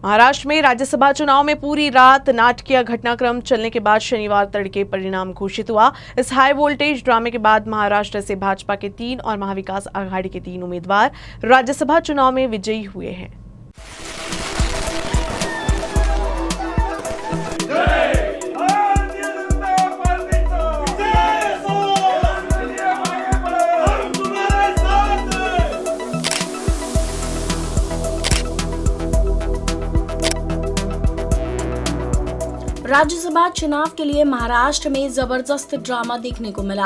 महाराष्ट्र में राज्यसभा चुनाव में पूरी रात नाटकीय घटनाक्रम चलने के बाद शनिवार तड़के परिणाम घोषित हुआ। इस हाई वोल्टेज ड्रामे के बाद महाराष्ट्र से भाजपा के 3 और महाविकास आघाड़ी के 3 उम्मीदवार राज्यसभा चुनाव में विजयी हुए हैं। राज्यसभा चुनाव के लिए महाराष्ट्र में जबरदस्त ड्रामा देखने को मिला।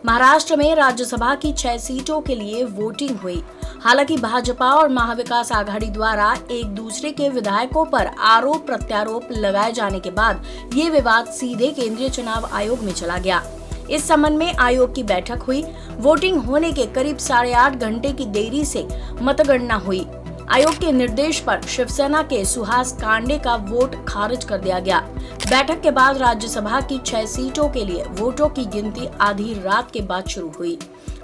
महाराष्ट्र में राज्यसभा की 6 सीटों के लिए वोटिंग हुई। हालांकि भाजपा और महाविकास आघाड़ी द्वारा एक दूसरे के विधायकों पर आरोप प्रत्यारोप लगाए जाने के बाद ये विवाद सीधे केंद्रीय चुनाव आयोग में चला गया। इस संबंध में आयोग की बैठक हुई। वोटिंग होने के करीब 8.5 घंटे की देरी से मतगणना हुई। आयोग के निर्देश पर शिवसेना के सुहास कांडे का वोट खारिज कर दिया गया। बैठक के बाद राज्यसभा की 6 सीटों के लिए वोटों की गिनती आधी रात के बाद शुरू हुई।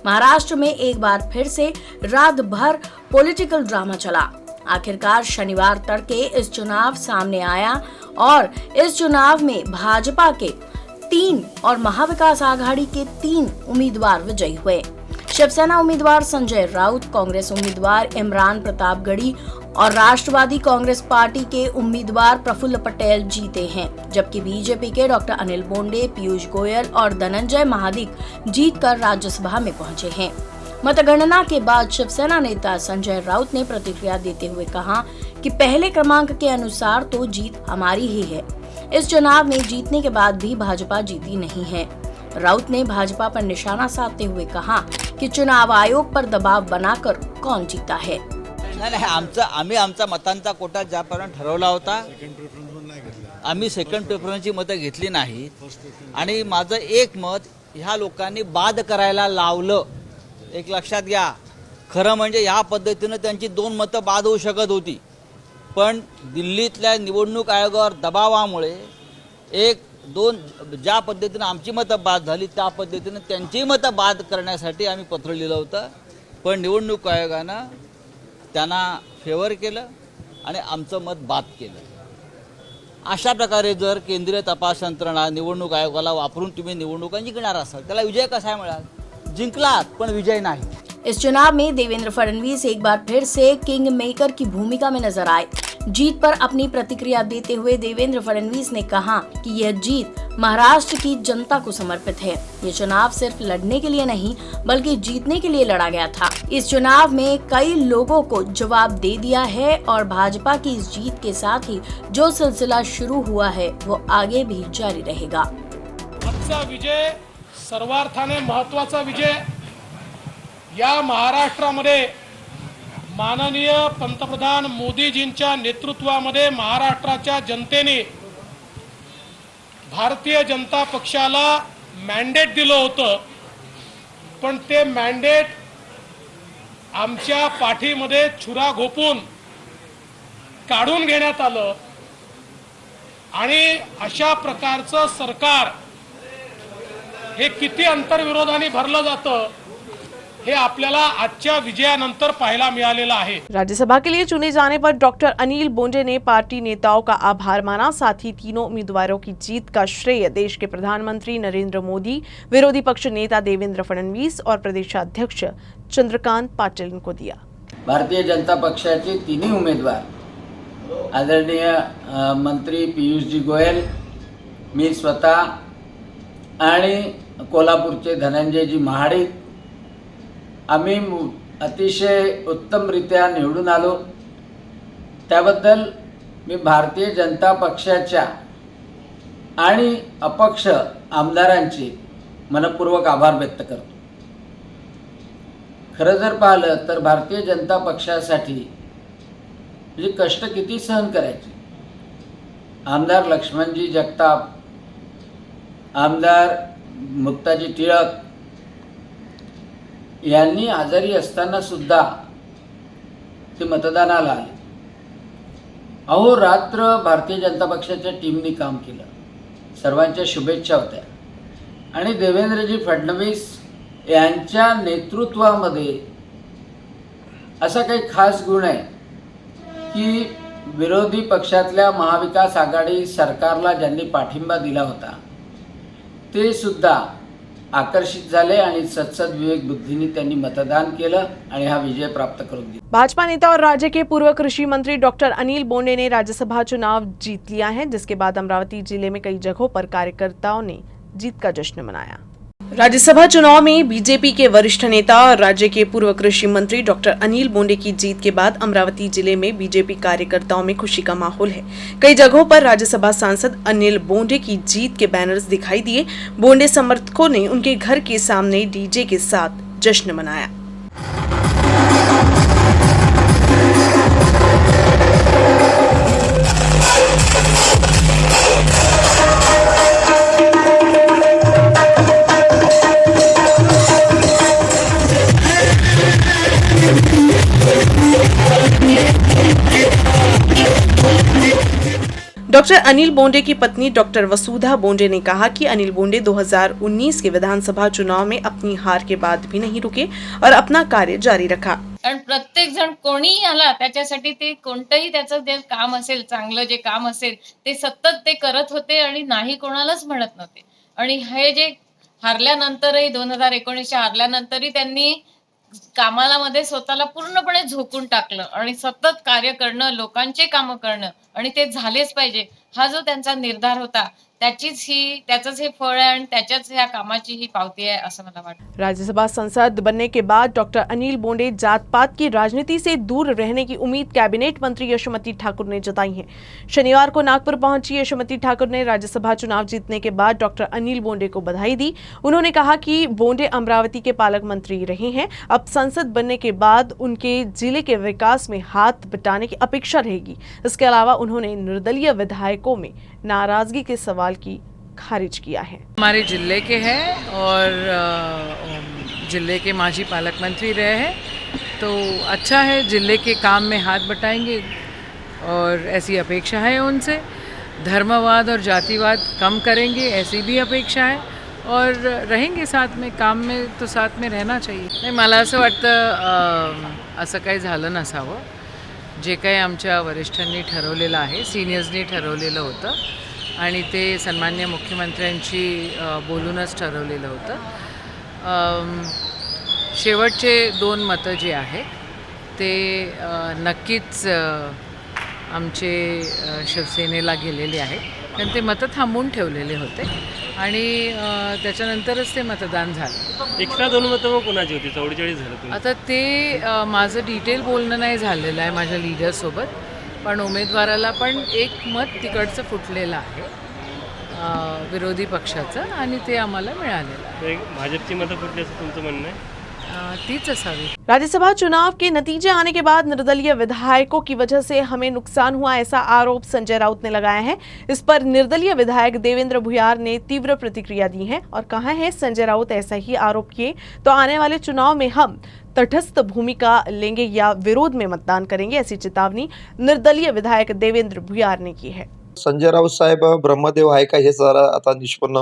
महाराष्ट्र में एक बार फिर से रात भर पॉलिटिकल ड्रामा चला। आखिरकार शनिवार तड़के इस चुनाव सामने आया और इस चुनाव में भाजपा के 3 और महाविकास आघाड़ी के 3 उम्मीदवार विजयी हुए। शिवसेना उम्मीदवार संजय राउत, कांग्रेस उम्मीदवार इमरान प्रतापगढ़ी और राष्ट्रवादी कांग्रेस पार्टी के उम्मीदवार प्रफुल्ल पटेल जीते हैं, जबकि बीजेपी के डॉक्टर अनिल बोंडे, पीयूष गोयल और धनंजय महादिक जीतकर राज्यसभा में पहुंचे हैं। मतगणना के बाद शिवसेना नेता संजय राउत ने प्रतिक्रिया देते हुए कहा कि पहले क्रमांक के अनुसार तो जीत हमारी ही है। इस चुनाव में जीतने के बाद भी भाजपा जीती नहीं है। राउत ने भाजपा पर निशाना साधते हुए कहा कि चुनाव आयोग पर दबाव बनाकर कौन जीता है। नाही आम्ही आमचा मतांचा कोटा ज्याप्रमाणे ठरवला होता, आम्ही सेकंड प्रेफरन्सची मतं घेतली नाही आणि माझं एक मत ह्या लोकांनी बाद करायला लावलं। एक लक्षात घ्या, खरं म्हणजे ह्या पद्धतीने त्यांची 2 मतं बाद होऊ शकत होती, पण दिल्लीतल्या निवडणूक आयोगावर दबावामुळे 1-2 ज्या पद्धतीने आमची मतं बाद झाली त्या पद्धतीने त्यांची मतं बाद करण्यासाठी आम्ही पत्र लिहिलं होतं, पण निवडणूक आयोगानं त्यांना फेवर केलं आणि आमचं मत बाद केलं। अशा प्रकारे जर केंद्रीय तपास यंत्रणा निवडणूक आयोगाला वापरून तुम्ही निवडणुका जिंकणार असाल, त्याला विजय कसा मिळाल? जिंकलात पण विजय नाही। इस चुनाव में देवेंद्र फडणवीस एक बार फिर से किंग मेकर की भूमिका में नजर आए। जीत पर अपनी प्रतिक्रिया देते हुए देवेंद्र फडणवीस ने कहा कि यह जीत महाराष्ट्र की जनता को समर्पित है। ये चुनाव सिर्फ लड़ने के लिए नहीं बल्कि जीतने के लिए लड़ा गया था। इस चुनाव में कई लोगों को जवाब दे दिया है और भाजपा की इस जीत के साथ ही जो सिलसिला शुरू हुआ है वो आगे भी जारी रहेगा। आजचा विजय सर्वार्थाने महत्त्वाचा विजय। या महाराष्ट्रामध्ये माननीय पंतप्रधान मोदीजींच्या नेतृत्वामध्ये महाराष्ट्राच्या जनतेने भारतीय जनता पक्षाला मॅन्डेट दिलं होतं, पण ते मॅन्डेट आमच्या पाठीमध्ये छुरा घोपून काढून घेण्यात आलं आणि अशा प्रकारचं सरकार हे किती अंतर्विरोधाने भरलं जातं हे आपल्याला आजच्या विजयानंतर पाहायला मिळालेलं आहे। राज्यसभा के लिए चुने जाने पर डॉक्टर अनिल बोंडे ने पार्टी नेताओं का आभार माना। साथ ही तीनों उम्मीदवारों की जीत का श्रेय देश के प्रधानमंत्री नरेंद्र मोदी, विरोधी पक्ष नेता देवेंद्र फडणवीस और प्रदेशाध्यक्ष चंद्रकांत पाटील को दिया। भारतीय जनता पक्षाचे 3 उमेदवार आदरणीय मंत्री पीयूषजी गोयल, मी स्वतः आणि कोल्हापूरचे धनंजयजी महाडिक आम्ही अतिशय उत्तमरित्या निवडून आलो। त्याबद्दल मी भारतीय जनता पक्षाच्या आणि अपक्ष आमदारांचे मनपूर्वक आभार व्यक्त करतो। खरं जर पाहिलं तर भारतीय जनता पक्षासाठी म्हणजे कष्ट किती सहन करायचे। आमदार लक्ष्मणजी जगताप, आमदार मुक्ताजी टिळक यांनी आजारी असताना सुद्धा ते मतदानाला आले। अहोरात्र भारतीय जनता पक्षाच्या टीमने काम केलं, सर्वांच्या शुभेच्छा होत्या आणि देवेंद्रजी फडणवीस यांच्या नेतृत्वामध्ये असा काही खास गुण आहे की विरोधी पक्षातल्या महाविकास आघाडी सरकारला ज्यांनी पाठिंबा दिला होता ते सुद्धा आकर्षित झाले आणि सत्सद विवेक बुद्धीने त्यांनी मतदान केलं आणि हा विजय प्राप्त करून दिला। भाजपा नेता और राज्य के पूर्व कृषि मंत्री डॉक्टर अनिल बोंडे ने राज्यसभा चुनाव जीत लिया है, जिसके बाद अमरावती जिले में कई जगहों पर कार्यकर्ताओं ने जीत का जश्न मनाया। राज्यसभा चुनाव में बीजेपी के वरिष्ठ नेता और राज्य के पूर्व कृषि मंत्री डॉक्टर अनिल बोंडे की जीत के बाद अमरावती जिले में बीजेपी कार्यकर्ताओं में खुशी का माहौल है। कई जगहों पर राज्यसभा सांसद अनिल बोंडे की जीत के बैनर्स दिखाई दिए। बोंडे समर्थकों ने उनके घर के सामने डीजे के साथ जश्न मनाया। डॉक्टर अनिल बोंडे की पत्नी डॉक्टर वसुधा बोंडे ने कहा कि अनिल बोंडे 2019 के विधानसभा चुनाव में अपनी हार के बाद भी नहीं रुके और अपना कार्य जारी रखा। कारण प्रत्येक जण कोणीही आला त्याच्यासाठी ते कोणतंही त्याचं जे काम असेल, चांगलं जे काम असेल ते सतत ते करत होते आणि नाही कोणालाच म्हणत नव्हते। आणि हे जे हारल्यानंतरही 2019 हारल्यानंतरही त्यांनी कामाला मध्ये स्वतःला पूर्णपणे झोकून टाकलं आणि सतत कार्य करणं, लोकांचे कामं करणं आणि ते झालेच पाहिजे हा जो त्यांचा निर्धार होता त्याचंच हे फळ आहे आणि त्याच्याच ह्या कामाची ही पावती आहे असं मला वाटतं। राज्यसभा सांसद बनने के बाद डॉक्टर अनिल बोंडे जात पात की राजनीति से दूर रहने की उम्मीद कैबिनेट मंत्री यशोमती ठाकुर ने जताई है। शनिवार को नागपुर पहुंची यशोमती ठाकुर ने राज्यसभा चुनाव जीतने के बाद डॉक्टर अनिल बोंडे को बधाई दी। उन्होंने कहा कि बोंडे अमरावती के पालक मंत्री रहे हैं, अब सांसद बनने के बाद उनके जिले के विकास में हाथ बटाने की अपेक्षा रहेगी। इसके अलावा उन्होंने निर्दलीय विधायकों में नाराजगी के सवाल की खारिज किया है। हमारे जिले के हैं और जिले के माजी पालक मंत्री रहे हैं, तो अच्छा है, जिले के काम में हाथ बटाएंगे और ऐसी अपेक्षा है उनसे। धर्मवाद और जातिवाद कम करेंगे ऐसी भी अपेक्षा है और रहेंगे साथ में, काम में तो साथ में रहना चाहिए। नाही, मला असं वाटतं असं काही झालं नसावं। जे काही आमच्या वरिष्ठांनी ठरवलेलं आहे, सिनियर्सनी ठरवलेलं होतं आणि ते सन्मान्य मुख्यमंत्र्यांची बोलूनच ठरवलेलं होतं। शेवटचे 2 मतं जे आहेत ते नक्कीच आमचे शिवसेनेला गेलेले आहेत, कारण ते मतं थांबवून ठेवलेले होते आणि त्याच्यानंतरच ते मतदान झालं। एक्स्ट्रा 2 मतं मग कोणाची होती? 44 झालं तुम्ही। आता ते माझं डिटेल बोलणं नाही झालेलं आहे माझ्या लीडरसोबत, पण उमेदवाराला पण एक मत तिकडचं फुटलेलं आहे विरोधी पक्षाचं आणि ते आम्हाला मिळालेलं आहे। भाजपची मतं फुटली असं तुमचं म्हणणं आहे? तीच असावी। राज्यसभा चुनाव के नतीजे आने के बाद निर्दलीय विधायकों की वजह से हमें नुकसान हुआ, ऐसा आरोप संजय राउत ने लगाया है। इस पर निर्दलीय विधायक देवेंद्र भुयार ने तीव्र प्रतिक्रिया दी है और कहा है संजय राउत ऐसा ही आरोप किए तो आने वाले चुनाव में हम तटस्थ भूमिका लेंगे या विरोध में मतदान करेंगे, ऐसी चेतावनी निर्दलीय विधायक देवेंद्र भुयार ने की है। संजय राऊत साहेब ब्रह्मदेव आहे का हे जरा आता निष्पन्न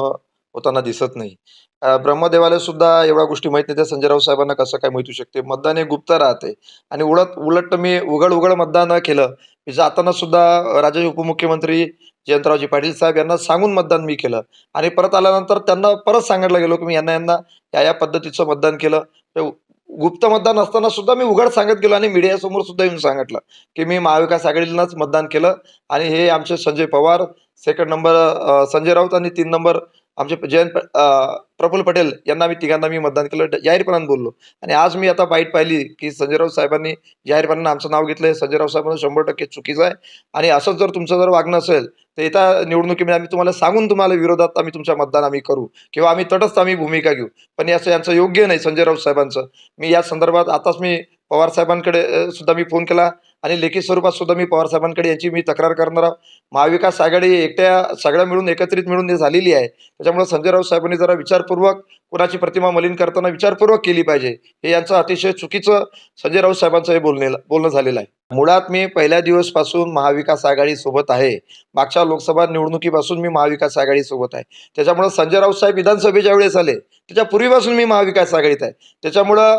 होताना दिसत नाही। ब्रह्मदेवाला सुद्धा एवढ्या गोष्टी माहित नाही, त्या संजय राऊत साहेबांना कसं काय माहिती शकते? मतदान हे गुप्त राहते आणि उलट मी उघड मतदान केलं। मी जाताना सुद्धा राज्याचे उपमुख्यमंत्री जयंतरावजी पाटील साहेब यांना सांगून मतदान मी केलं आणि परत आल्यानंतर त्यांना परत सांगायला गेलो की मी यांना या पद्धतीचं मतदान केलं। गुप्त मतदान असताना सुद्धा मी उघड सांगत गेलो आणि मीडियासमोर सुद्धा येऊन सांगितलं की मी महाविकास आघाडीलाच मतदान केलं आणि हे आमचे संजय पवार, 2nd नंबर संजय राऊत आणि 3 नंबर आमचे प्रफुल्ल पटेल यांना मी तिघांना मी मतदान केलं, जाहीरपणाने बोललो। आणि आज मी आता बाईट पाहिली की संजय राऊत साहेबांनी जाहीरपणाने आमचं नाव घेतलंय। संजय राऊत साहेबांना 100% चुकीचं आहे आणि असंच जर तुमचं जर वागणं असेल तर येत्या निवडणुकीमध्ये आम्ही तुम्हाला सांगून तुम्हाला विरोधात आम्ही तुमच्या मतदान आम्ही करू किंवा आम्ही तटस्थ आम्ही भूमिका घेऊ, पण यांचं योग्य नाही संजय राऊत साहेबांचं। मी या संदर्भात आताच मी पवार साहेबांकडे सुद्धा मी फोन केला आणि लेखी स्वरूपात सुद्धा मी पवार साहेबांकडे याची मी तक्रार करणार आहोत। महाविकास आघाडी एकट्या सगळ्या मिळून एकत्रित मिळून झालेली आहे, त्याच्यामुळे संजय राऊत साहेबांनी जरा विचारपूर्वक कोणाची प्रतिमा मलिन करताना विचारपूर्वक केली पाहिजे। हे यांचं अतिशय चुकीचं संजय राऊत साहेबांचं हे बोलणं झालेलं आहे। मुळात मी पहिल्या दिवसपासून महाविकास आघाडी सोबत आहे, मागच्या लोकसभा निवडणुकीपासून मी महाविकास आघाडी सोबत आहे। त्याच्यामुळे संजय राऊत साहेब विधानसभेच्या वेळेस आले त्याच्या पूर्वीपासून मी महाविकास आघाडीत आहे। त्याच्यामुळे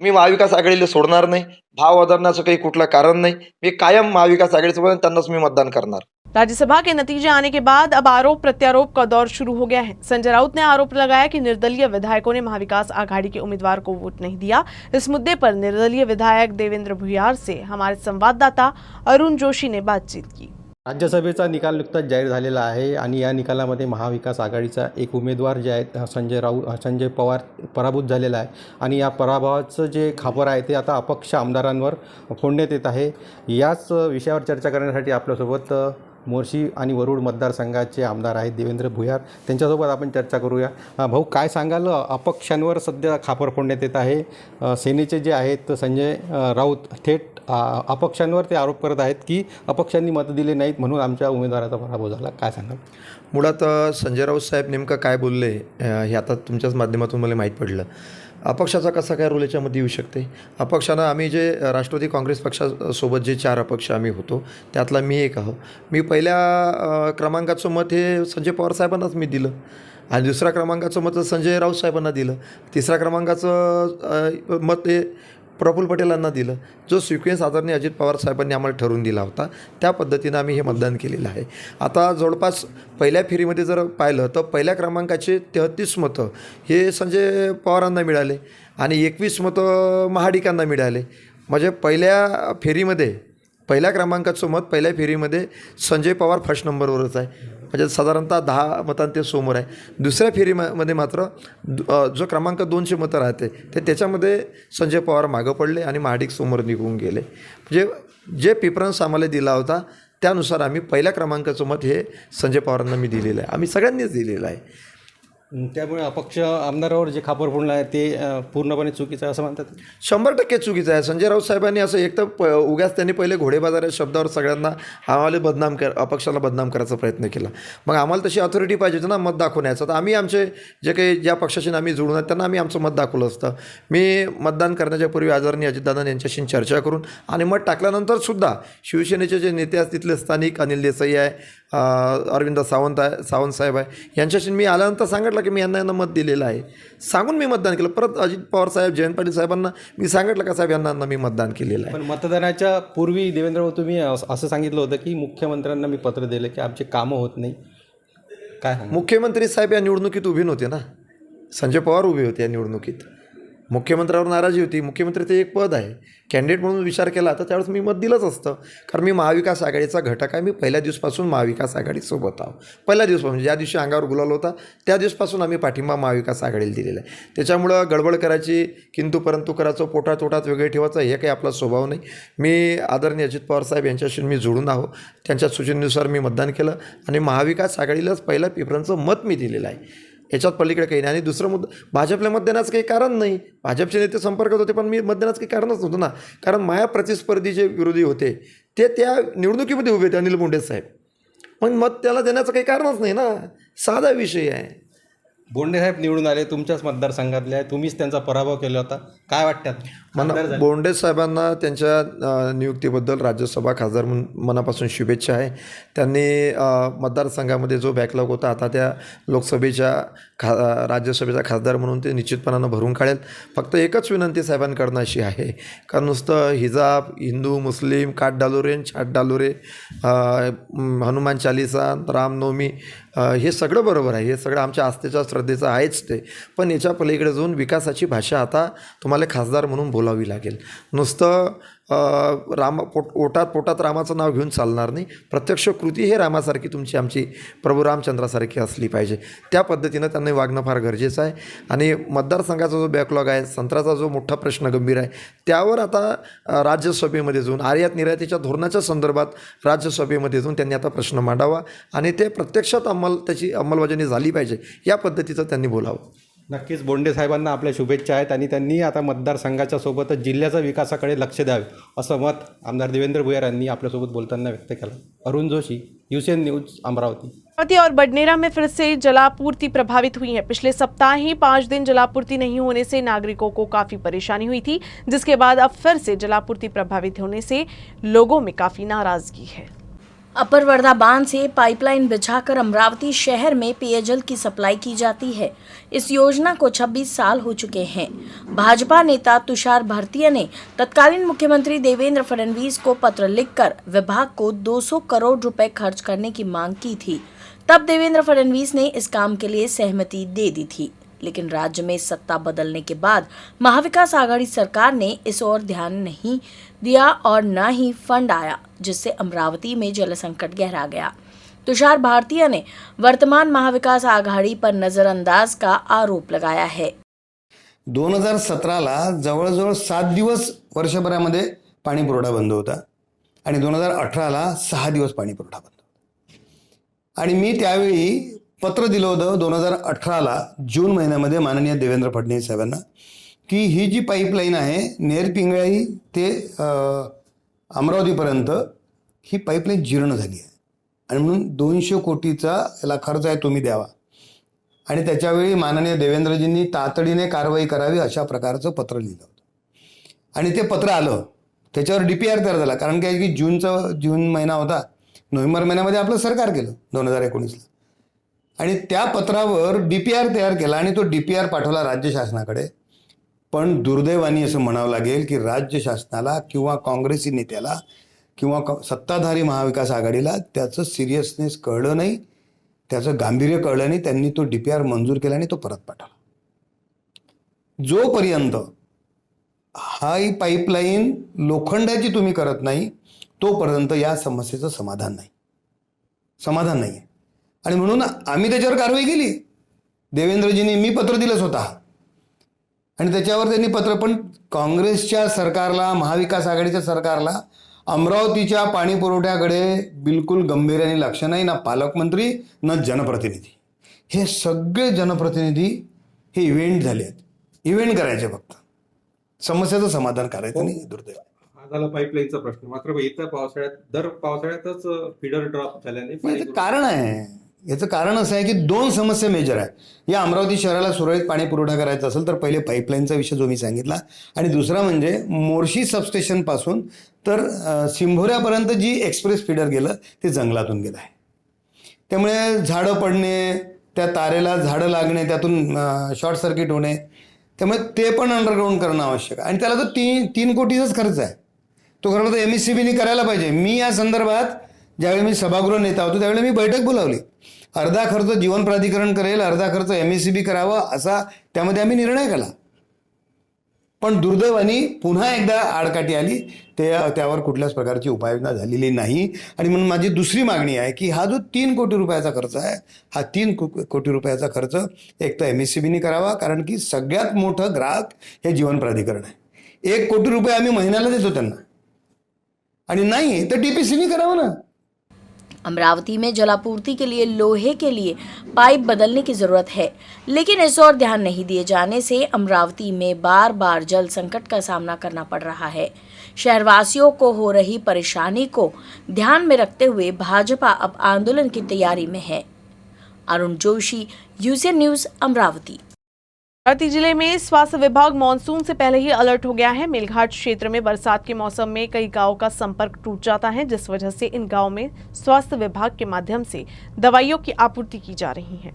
मी महाविकास आघाडीला सोडणार नाही. भाव बदलण्याचं काही कुठलं कारण नाही. मी कायम महाविकास आघाडीसोबत त्यांनाच मी मतदान करणार. राज्यसभा के नतीजे आने के बाद अब आरोप प्रत्यारोप का दौर शुरू हो गया है। संजय राउत ने आरोप लगाया कि निर्दलीय विधायकों ने महाविकास आघाड़ी के उम्मीदवार को वोट नहीं दिया। इस मुद्दे पर निर्दलीय विधायक देवेंद्र भुयार से हमारे संवाददाता अरुण जोशी ने बातचीत की। राज्यसभेचा निकाल नुकताच जाहीर झालेला आहे आणि या निकालामध्ये महाविकास आघाडीचा एक उमेदवार जे आहेत संजय पवार पराभूत झालेला आहे आणि या पराभवाचं जे खापर आहे ते आता अपक्ष आमदारांवर फोडण्यात येत आहे। याच विषयावर चर्चा करण्यासाठी आपल्यासोबत मोर्शी आणि वरुड मतदारसंघाचे आमदार आहेत देवेंद्र भुयार, त्यांच्यासोबत आपण चर्चा करूया। भाऊ, काय सांगाल, अपक्षांवर सध्या खापर फोडण्यात येत आहे। सेनेचे जे आहेत संजय राऊत थेट अपक्षांवर ते आरोप करत आहेत की अपक्षांनी मतं दिले नाहीत म्हणून आमच्या उमेदवाराचा पराभव झाला। काय सांगाल? मुळात संजय राऊत साहेब नेमकं काय बोलले हे आता तुमच्याच माध्यमातून मला माहीत पडलं। अपक्षाचा कसा काय रोल याच्यामध्ये येऊ शकते? अपक्षानं आम्ही जे राष्ट्रवादी काँग्रेस पक्षासोबत जे 4 अपक्ष आम्ही होतो त्यातला मी एक आहो। मी पहिल्या क्रमांकाचं मत हे संजय पवार साहेबांनाच मी दिलं आणि दुसऱ्या क्रमांकाचं मत संजय राऊत साहेबांना दिलं। तिसऱ्या क्रमांकाचं मत हे प्रफुल्ल पटेलांना दिलं। जो सिक्वेन्स आदरणीय अजित पवार साहेबांनी आम्हाला ठरवून दिला होता त्या पद्धतीनं आम्ही हे मतदान केलेलं आहे। आता जवळपास पहिल्या फेरीमध्ये जर पाहिलं तर पहिल्या क्रमांकाचे 33 मतं हे संजय पवारांना मिळाले आणि 21 मतं महाडिकांना मिळाले। म्हणजे पहिल्या फेरीमध्ये पहिल्या क्रमांकाचं मत पहिल्या फेरीमध्ये संजय पवार फर्स्ट नंबरवरच आहे, म्हणजे साधारणतः 10 मतांनी ते समोर आहे। दुसऱ्या फेरीमध्ये मात्र जो क्रमांक 2चे मतं राहते ते त्याच्यामध्ये संजय पवार मागं पडले आणि महाडिक समोर निघून गेले। म्हणजे जे प्रिफरन्स आम्हाला दिला होता त्यानुसार आम्ही पहिल्या क्रमांकाचं मत हे संजय पवारांना मी दिलेलं आहे, आम्ही सगळ्यांनीच दिलेलं आहे। त्यामुळे अपक्ष आमदारावर जे खापर फोडलं आहे ते पूर्णपणे चुकीचं आहे असं म्हणतात? 100% चुकीचं आहे। संजय राऊत साहेबांनी असं एक तर उगाच त्यांनी पहिले घोडेबाजार या शब्दावर सगळ्यांना आम्हाला अपक्षाला बदनाम करायचा प्रयत्न केला। मग आम्हाला तशी ऑथॉरिटी पाहिजे होती ना मत दाखवण्याचं। तर आम्ही आमचे जे काही ज्या पक्षाशी आम्ही जुळून आहेत त्यांना आम्ही आमचं मत दाखवलं असतं। मी मतदान करण्याच्या पूर्वी आदरणीय अजितदादा यांच्याशी चर्चा करून आणि मत टाकल्यानंतरसुद्धा शिवसेनेचे जे नेते आहेत तिथले स्थानिक अनिल देसाई आहे, अरविंद सावंत साहेब आहे, यांच्याशी मी आल्यानंतर सांगितलं की मी यांना मत दिलेलं आहे, सांगून मी मतदान केलं। परत अजित पवार साहेब, जयंत पाटील साहेबांना मी सांगितलं का साहेब यांना मी मतदान केलेलं आहे। पण मतदानाच्या पूर्वी देवेंद्र भाऊ तुम्ही असं सांगितलं होतं की मुख्यमंत्र्यांना मी पत्र दिलं की आमचे कामं होत नाही। काय सांगा? मुख्यमंत्री साहेब या निवडणुकीत उभे नव्हते ना, संजय पवार उभे होते या निवडणुकीत। मुख्यमंत्र्यावर नाराजी होती। मुख्यमंत्री ते एक पद आहे, कॅन्डिडेट म्हणून विचार केला तर त्यावेळेस मी मत दिलंच असतं, कारण मी महाविकास आघाडीचा घटक आहे। मी पहिल्या दिवसापासून महाविकास आघाडीसोबत आहो। पहिल्या दिवसापासून ज्या दिवशी अंगावर गुलाल होता त्या दिवसापासून आम्ही पाठिंबा महाविकास आघाडीला दिलेला आहे। त्याच्यामुळं गडबड करायची, किंतु परंतु करायचं, पोटात वेगळे ठेवायचं हे काही आपला स्वभाव नाही। मी आदरणीय अजित पवार साहेब यांच्याशी मी जोडून आहो, त्यांच्या सूचनेनुसार मी मतदान केलं आणि महाविकास आघाडीलाच पहिला प्रिफरन्सचं मत मी दिलेलं आहे। याच्यात पलीकडे काही नाही। आणि दुसरा मुद्दा, भाजपला मत देण्याचं काही कारण नाही। भाजपचे नेते संपर्कात होते पण मी मत देण्याचं काही कारणच नव्हतं ना, कारण माझ्या प्रतिस्पर्धी जे विरोधी होते ते त्या निवडणुकीमध्ये उभे होते, अनिल बोंडे साहेब। मग मत त्याला देण्याचं काही कारणच नाही ना, साधा विषय आहे। बोंडे साहेब निवडून आले, तुमच्याच मतदारसंघातले आहे, तुम्हीच त्यांचा पराभव केला होता, काय वाटतात? बोंडे साहेबांना त्यांच्या नियुक्तीबद्दल राज्यसभा खासदार म्हणून मनापासून शुभेच्छा आहे। त्यांनी मतदारसंघामध्ये जो बॅकलॉग होता आता त्या लोकसभेच्या राज्यसभेचा खासदार म्हणून ते निश्चितपणानं भरून काढेल। फक्त एकच विनंती साहेबांकडनं अशी आहे का नुसतं हिजाब, हिंदू मुस्लिम, काट डालोरे छाट डालोरे, हनुमान चालिसा, रामनवमी हे सगळं बरोबर आहे, हे सगळं आमच्या आस्थेच्या श्रद्धेचं आहेच ते, पण याच्या पलीकडे जाऊन विकासाची भाषा आता तुम्हाला खासदार म्हणून बोलावी लागेल। नुसतं पोटात रामाचं नाव घेऊन चालणार नाही, प्रत्यक्ष कृती हे रामासारखी तुमची आमची प्रभू रामचंद्रासारखी असली पाहिजे। त्या पद्धतीनं त्यांनी वागणं फार गरजेचं आहे। आणि मतदारसंघाचा जो बॅकलॉग आहे, संत्र्याचा जो मोठा प्रश्न गंभीर आहे, त्यावर आता राज्यसभेमध्ये जाऊन आयात निर्यातीच्या धोरणाच्या संदर्भात राज्यसभेमध्ये जाऊन त्यांनी आता प्रश्न मांडावा आणि ते प्रत्यक्षात त्याची अंमलबजावणी झाली पाहिजे या पद्धतीचं त्यांनी बोलावं। नक्कीच बोंडे साहेबांना आपल्या शुभेच्छा आहेत आणि त्यांनी आता मतदारसंघाच्या सोबतच जिल्ह्याच्या विकासाकडे लक्ष द्यावे असं मत आमदार देवेंद्र भुयार यांनी आपल्यासोबत बोलताना व्यक्त केलं। Arun Joshi, UCN news, Amravati. अमरावती और बडनेरा में फिर से जलापूर्ति प्रभावित हुई है। पिछले सप्ताह ही 5 दिन जलापूर्ति नहीं होने से नागरिकों को काफी परेशानी हुई थी, जिसके बाद अब फिर से जलापूर्ति प्रभावित होने से लोगों में काफी नाराजगी है। अपर वर्धा बांध से पाइपलाइन बिछाकर अमरावती शहर में पेयजल की सप्लाई की जाती है। इस योजना को 26 साल हो चुके हैं। भाजपा नेता तुषार भारतीय ने तत्कालीन मुख्यमंत्री देवेंद्र फडणवीस को पत्र लिखकर विभाग को 200 करोड़ रुपए खर्च करने की मांग की थी। तब देवेंद्र फडणवीस ने इस काम के लिए सहमति दे दी थी, लेकिन राज्य में सत्ता बदलने के बाद महाविकास आघाड़ी सरकार ने इस ओर ध्यान नहीं दिया और न ही फंड आया, जिससे अमरावती में जल संकट गहरा गया। तुषार भारतीय ने वर्तमान महाविकास आघाडी पर नजरअंदाज का आरोप लगाया है। 2017ला जवळजवळ 7 दिवस वर्षभरामध्ये पाणी पुरवठा बंद होता आणि 2018ला 6 दिवस पाणी पुरवठा बंद होता। आणि मी त्यावेळी पत्र दिलं होतं 2018ला जून महिन्यामध्ये माननीय देवेंद्र फडणवीस साहेबांना की ही जी पाईपलाईन आहे नेरपिंगळी ते अमरावतीपर्यंत ही पाईपलाईन जीर्ण झाली आहे आणि म्हणून 200 कोटीचा याला खर्च आहे, तुम्ही द्यावा। आणि त्याच्यावेळी माननीय देवेंद्रजींनी तातडीने कारवाई करावी अशा प्रकारचं पत्र लिहिलं होतं आणि ते पत्र आलं। त्याच्यावर DPR तयार झाला, कारण काय की जून महिना होता, नोव्हेंबर महिन्यामध्ये आपलं सरकार केलं 2019ला आणि त्या पत्रावर DPR तयार केला आणि तो DPR पाठवला राज्य शासनाकडे। पण दुर्दैवाने असं म्हणावं लागेल की राज्य शासनाला किंवा काँग्रेसी नेत्याला किंवा सत्ताधारी महाविकास आघाडीला त्याचं सिरियसनेस कळलं नाही, त्याचं गांभीर्य कळलं नाही। त्यांनी तो DPR मंजूर केला आणि तो परत पाठवला। जोपर्यंत ही पाईपलाईन लोखंडाची तुम्ही करत नाही तोपर्यंत या समस्येचं समाधान नाही। आणि म्हणून आम्ही त्याच्यावर कारवाई केली। देवेंद्रजींनी मी पत्र दिलं स्वतः आणि त्याच्यावर त्यांनी पत्र, पण काँग्रेसच्या सरकारला, महाविकास आघाडीच्या सरकारला अमरावतीच्या पाणी पुरवठ्याकडे बिलकुल गंभीर्याने लक्ष नाही, ना पालकमंत्री ना जनप्रतिनिधी। हे सगळे जनप्रतिनिधी हे इव्हेंट झाले आहेत, इव्हेंट करायचे, फक्त समस्याचं समाधान करायचं नाही। दुर्दैव हा झाला पाईपलाईनचा प्रश्न। मात्र इथं दर पावसाळ्यातच फिडर ड्रॉप झाल्याने याचं कारण आहे, याचं कारण असं आहे की 2 समस्या मेजर आहे। या अमरावती शहराला सुरळीत पाणी पुरवठा करायचा असेल तर पहिले पाईपलाईनचा विषय जो मी सांगितला, आणि दुसरा म्हणजे मोर्शी सबस्टेशनपासून तर सिंभोऱ्यापर्यंत जी एक्सप्रेस फीडर गेलं ते जंगलातून गेलं आहे। त्यामुळे झाडं पडणे, त्या तारेला झाडं लागणे, त्यातून शॉर्ट सर्किट होणे, त्यामुळे ते पण अंडरग्राऊंड करणं आवश्यक आहे आणि त्याला तर 3 कोटीचाच खर्च आहे। तो खरं तर MSCBने करायला पाहिजे। मी या संदर्भात ज्यावेळी मी सभागृह नेता होतो त्यावेळी मी बैठक बोलावली। अर्धा खर्च जीवन प्राधिकरण करेल, अर्धा खर्च MSCB करावा असा त्यामध्ये आम्ही निर्णय केला। पण दुर्दैवाने पुन्हा एकदा आडकाठी आली, त्यावर कुठल्याच प्रकारची उपाययोजना झालेली नाही। आणि म्हणून माझी दुसरी मागणी आहे की हा जो 3 कोटी रुपयाचा खर्च आहे, हा 3 कोटी रुपयाचा खर्च एक तर MSCBने करावा, कारण की सगळ्यात मोठं ग्राहक हे जीवन प्राधिकरण आहे। 1 कोटी रुपये आम्ही महिन्याला देतो त्यांना, आणि नाही तर DPCने करावं ना। अमरावती में जलापूर्ति के लिए लोहे के लिए पाइप बदलने की जरूरत है, लेकिन इस ओर ध्यान नहीं दिए जाने से अमरावती में बार बार जल संकट का सामना करना पड़ रहा है। शहरवासियों को हो रही परेशानी को ध्यान में रखते हुए भाजपा अब आंदोलन की तैयारी में है। Arun Joshi, UCN news, Amravati. अमरावती जिले में स्वास्थ्य विभाग मानसून से पहले ही अलर्ट हो गया है। मेलघाट क्षेत्र में बरसात के मौसम में कई गांवों का संपर्क टूट जाता है, जिस वजह से इन गांवों में स्वास्थ्य विभाग के माध्यम से दवाइयों की आपूर्ति की जा रही है।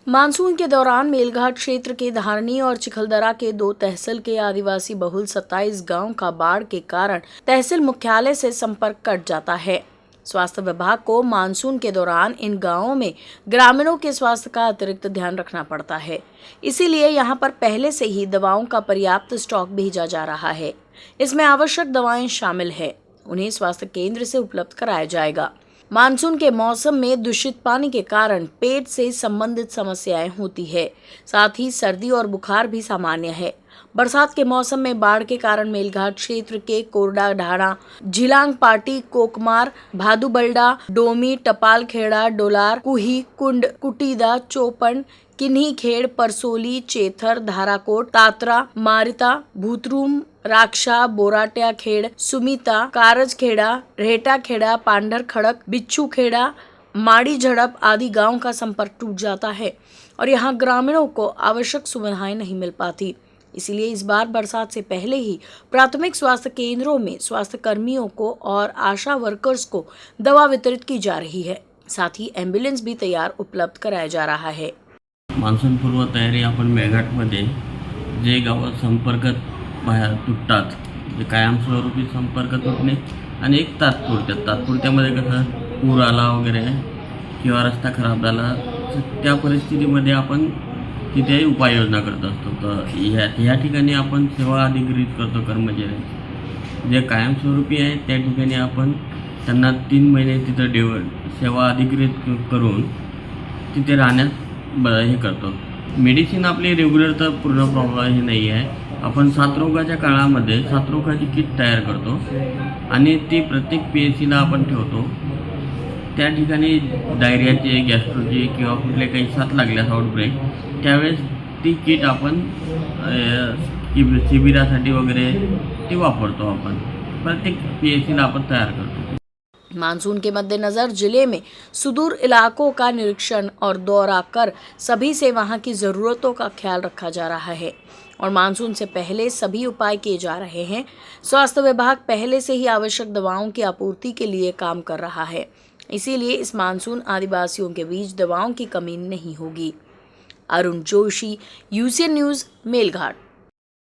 मानसून के दौरान मेलघाट क्षेत्र के धारनी और चिखलदरा के 2 तहसील के आदिवासी बहुल 27 गांव का बाढ़ के कारण तहसील मुख्यालय से संपर्क कट जाता है। स्वास्थ्य विभाग को मानसून के दौरान इन गांवों में ग्रामीणों के स्वास्थ्य का अतिरिक्त ध्यान रखना पड़ता है, इसीलिए यहां पर पहले से ही दवाओं का पर्याप्त स्टॉक भेजा जा रहा है। इसमें आवश्यक दवाएं शामिल है, उन्हें स्वास्थ्य केंद्र से उपलब्ध कराया जाएगा। मानसून के मौसम में दूषित पानी के कारण पेट से संबंधित समस्याएं होती है, साथ ही सर्दी और बुखार भी सामान्य है। बरसात के मौसम में बाढ़ के कारण मेलघाट क्षेत्र के कोरडा ढाणा, झिलांग पाटी, कोकमार, भादुबल्डा, डोमी, टपालखेड़ा, डोलार, कुही, कुंड, कुटीदा, चोपन, किन्ही खेड़, परसोली, चेथर, धाराकोट, तात्रा, मारिता, भूतरूम, राक्षा, बोराट्या खेड़, सुमिता, कारज खेड़ा, रेहटा खेड़ा, पांडर खड़क, बिच्छू खेड़ा, माड़ी झड़प आदि गांव का संपर्क टूट जाता है और यहाँ ग्रामीणों को आवश्यक सुविधाएं नहीं मिल पाती। इसीलिए इस बार बरसात से पहले ही प्राथमिक स्वास्थ्य केंद्रों में स्वास्थ्य कर्मियों को और आशा वर्कर्स को दवा वितरित की जा रही है। साथ ही एम्ब्युलन्स भी तैयार उपलब्ध कराया जा रहा है। मान्सून पूर्व तयारी आपण मेळघाटमध्ये जे गाव संपर्क बाहेर तुटतात, जे कायमस्वरूपी संपर्क तुटणे आणि एक तात्पुरत्यामध्ये कसं पूर आला वगैरे किंवा रस्ता खराब झाला, त्या परिस्थितीमध्ये आपण तिथे उपाययोजना करत असतो। तर ह्या ठिकाणी आपण सेवा अधिग्रहित करतो कर्मचारी जे कायमस्वरूपी आहे त्या ठिकाणी आपण त्यांना 3 महिने तिथं सेवा अधिग्रहित करून तिथे राहण्यास हे करतो। मेडिसिन आपली रेग्युलर तर पूर्ण प्रॉब्लेम हे नाही आहे। आपण साथरोगाच्या काळामध्ये साथरोगाची किट तयार करतो आणि ती प्रत्येक PSCला आपण ठेवतो। त्या ठिकाणी डायरियाचे, गॅस्ट्रोचे किंवा कुठले काही साथ लागल्यास आउटब्रेक त्यावेळेस ती किट आपण शिबिरासाठी वगैरे ती वापरतो। आपण प्रत्येक PSCला आपण तयार करतो। मानसून के मद्देनजर जिले में सुदूर इलाकों का निरीक्षण और दौरा कर सभी से वहां की ज़रूरतों का ख्याल रखा जा रहा है और मानसून से पहले सभी उपाय किए जा रहे हैं। स्वास्थ्य विभाग पहले से ही आवश्यक दवाओं की आपूर्ति के लिए काम कर रहा है, इसीलिए इस मानसून आदिवासियों के बीच दवाओं की कमी नहीं होगी। Arun Joshi, UCN news, Melghat.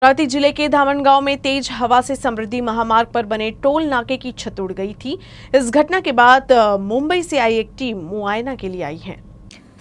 अमरावती जिले के धामनगांव में तेज हवा से समृद्धि महामार्ग पर बने टोल नाके की छत उड़ गई थी। इस घटना के बाद मुंबई से आई एक टीम मुआयना के लिए आई है।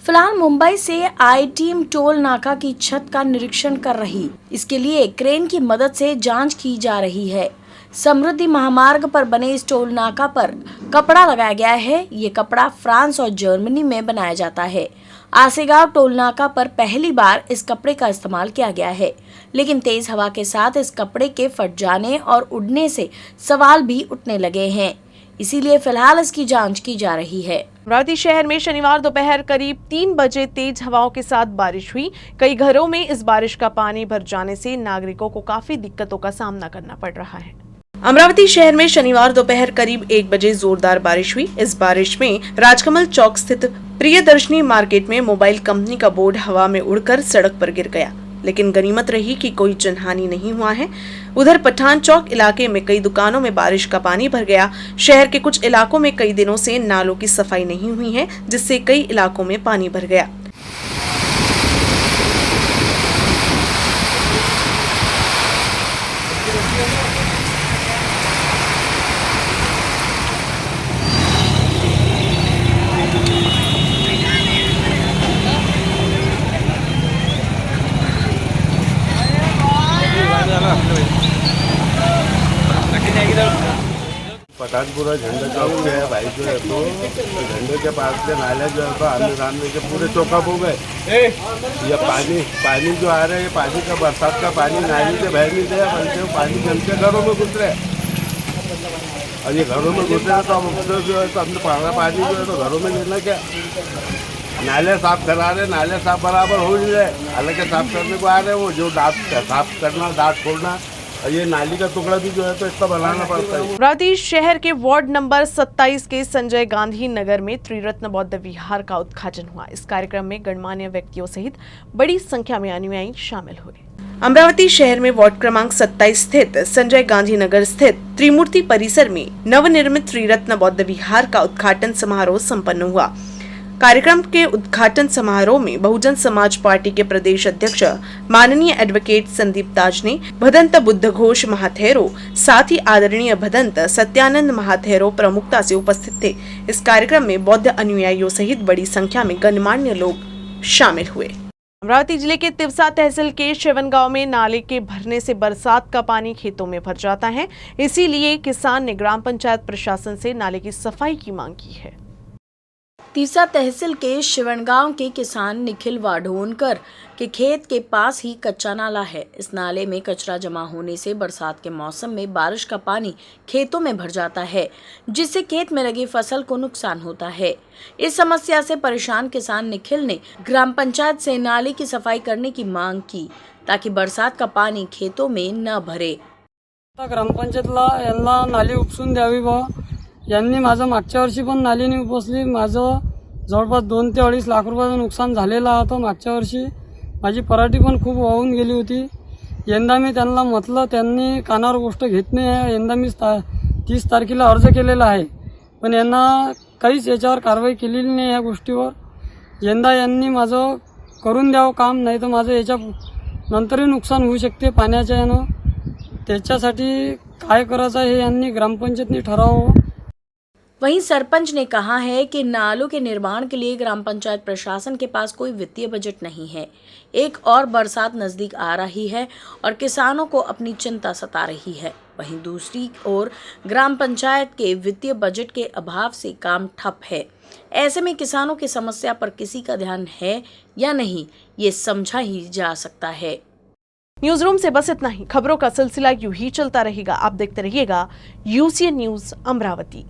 फिलहाल मुंबई से आई टीम टोल नाका की छत का निरीक्षण कर रही, इसके लिए क्रेन की मदद से जांच की जा रही है। समृद्धि महामार्ग पर बने इस टोल नाका पर कपड़ा लगाया गया है। ये कपड़ा फ्रांस और जर्मनी में बनाया जाता है। आसेगांव टोल नाका पर पहली बार इस कपड़े का इस्तेमाल किया गया है, लेकिन तेज हवा के साथ इस कपड़े के फट जाने और उड़ने से सवाल भी उठने लगे हैं, इसीलिए फिलहाल इसकी जांच की जा रही है। अमरावती शहर में शनिवार दोपहर करीब 3 बजे तेज हवाओं के साथ बारिश हुई। कई घरों में इस बारिश का पानी भर जाने से नागरिकों को काफी दिक्कतों का सामना करना पड़ रहा है। अमरावती शहर में शनिवार दोपहर करीब 1 बजे जोरदार बारिश हुई। इस बारिश में राजकमल चौक स्थित प्रियदर्शनी मार्केट में मोबाइल कंपनी का बोर्ड हवा में उड़कर सड़क पर गिर गया, लेकिन गनीमत रही कि कोई जनहानि नहीं हुआ है। उधर पठान चौक इलाके में कई दुकानों में बारिश का पानी भर गया। शहर के कुछ इलाकों में कई दिनों से नालों की सफाई नहीं हुई है, जिससे कई इलाकों में पानी भर गया। पठानपुरा झंडा चौक से है भाई, जो है तो झंडे के पास से नाले जो है तो आने जाने के पूरे चौकअप हो गए। ये पानी जो आ रहा है, ये पानी का बरसात का पानी नाली से बह नहीं गया, बल्कि पानी जम के घरों में घुस रहे। और ये घरों में घुस रहे तो हम जो है तो हमने पानी जो है तो घरों में लेना क्या, नाले साफ करा रहे, नाले साफ बराबर हो नहीं रहे। हालांकि साफ करने को आ रहे वो जो साफ करना, दांत खोलना, ये नाली का टुकड़ा भी जो है तो इसका बनाना पड़ता है। अमरावती शहर के वार्ड नंबर 27 के संजय गांधी नगर में त्रिरत्न बौद्ध विहार का उद्घाटन हुआ। इस कार्यक्रम में गणमान्य व्यक्तियों सहित बड़ी संख्या में अनुयायी शामिल हुए। अमरावती शहर में वार्ड क्रमांक 27 स्थित संजय गांधी नगर स्थित त्रिमूर्ति परिसर में नवनिर्मित त्रिरत्न बौद्ध विहार का उद्घाटन समारोह संपन्न हुआ। कार्यक्रम के उद्घाटन समारोह में बहुजन समाज पार्टी के प्रदेश अध्यक्ष माननीय एडवोकेट संदीप ताज ने भदंत बुद्ध घोष महाथेरो, साथ ही आदरणीय भदंत सत्यानंद महाथेरो प्रमुखता से उपस्थित थे। इस कार्यक्रम में बौद्ध अनुयायियों सहित बड़ी संख्या में गणमान्य लोग शामिल हुए। अमरावती जिले के तिवसा तहसील के शिवनगांव में नाले के भरने से बरसात का पानी खेतों में भर जाता है, इसीलिए किसान ने ग्राम पंचायत प्रशासन से नाले की सफाई की मांग की है। तिवसा तहसील के शिवनगांव के किसान निखिल वाढोनकर के खेत के पास ही कच्चा नाला है। इस नाले में कचरा जमा होने से बरसात के मौसम में बारिश का पानी खेतों में भर जाता है, जिससे खेत में लगी फसल को नुकसान होता है। इस समस्या से परेशान किसान निखिल ने ग्राम पंचायत से नाले की सफाई करने की मांग की, ताकि बरसात का पानी खेतों में न भरे। ग्रामपंचायतला यांना नाली उपसून द्यावी बा। यांनी माझं मागच्या वर्षी पण नाली नाही उपसली। माझं जवळपास 2 ते 2.5 लाख रुपयाचं नुकसान झालेलं होतं मागच्या वर्षी। माझी पराठी पण खूप वाहून गेली होती। यंदा मी त्यांना म्हटलं, त्यांनी कानावर गोष्ट घेत नाही आहे. यंदा मी 30 तारखेला अर्ज केलेला आहे, पण यांना काहीच याच्यावर कारवाई केलेली नाही या गोष्टीवर. यंदा यांनी माझं करून द्यावं काम, नाही तर माझं याच्या नंतरही नुकसान होऊ शकते पाण्याच्या यानं. त्याच्यासाठी काय करायचं हे यांनी ग्रामपंचायतनी ठरावं. वहीं सरपंच ने कहा है कि नालों के निर्माण के लिए ग्राम पंचायत प्रशासन के पास कोई वित्तीय बजट नहीं है. एक और बरसात नजदीक आ रही है और किसानों को अपनी चिंता सता रही है. वहीं दूसरी ओर ग्राम पंचायत के वित्तीय बजट के अभाव से काम ठप है. ऐसे में किसानों की समस्या पर किसी का ध्यान है या नहीं, ये समझा ही जा सकता है. न्यूज रूम से बस इतना ही. खबरों का सिलसिला यूं ही चलता रहेगा. आप देखते रहिएगा UCN न्यूज अमरावती.